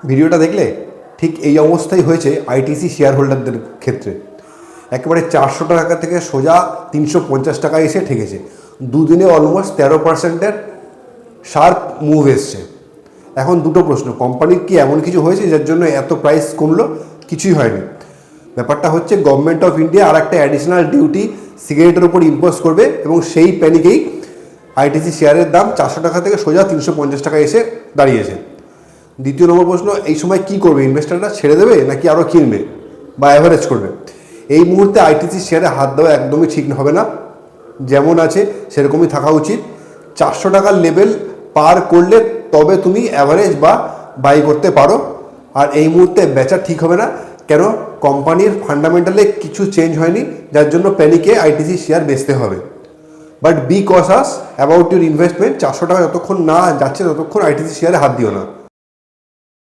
ভিডিওটা দেখলে ঠিক এই অবস্থাই হয়েছে আইটিসি শেয়ার হোল্ডারদের ক্ষেত্রে। একেবারে 400 টাকা থেকে সোজা 350 টাকায় এসে ঠেকেছে। দুদিনে অলমোস্ট 13% শার্প মুভ এসছে। এখন দুটো প্রশ্ন, কোম্পানির কি এমন কিছু হয়েছে যার জন্য এত প্রাইস কমলো? কিছুই হয়নি। ব্যাপারটা হচ্ছে গভর্নমেন্ট অফ ইন্ডিয়া আর একটা অ্যাডিশনাল ডিউটি সিগারেটের উপর ইম্পোজ করবে এবং সেই প্যানিকেই আইটিসি শেয়ারের দাম 400 টাকা থেকে সোজা 350 টাকায় এসে দাঁড়িয়েছে। দ্বিতীয় নম্বর প্রশ্ন, এই সময় কি করবে ইনভেস্টাররা? ছেড়ে দেবে নাকি আরও কিনবে বা অ্যাভারেজ করবে? এই মুহূর্তে আইটিসি শেয়ারে হাত দেওয়া একদমই ঠিক হবে না। যেমন আছে সেরকমই থাকা উচিত। 400 টাকার লেভেল পার করলে তবে তুমি অ্যাভারেজ বা বাই করতে পারো। আর এই মুহূর্তে বেচা ঠিক হবে না, কেন? কোম্পানির ফান্ডামেন্টালে কিছু চেঞ্জ হয়নি, যার জন্য প্যানিকে আইটিসি শেয়ার বেচতে হবে। But be cautious about your investment. 400 টাকা যতক্ষণ না যাচ্ছে ততক্ষণ আইটিসি শেয়ারে হাত দিও না।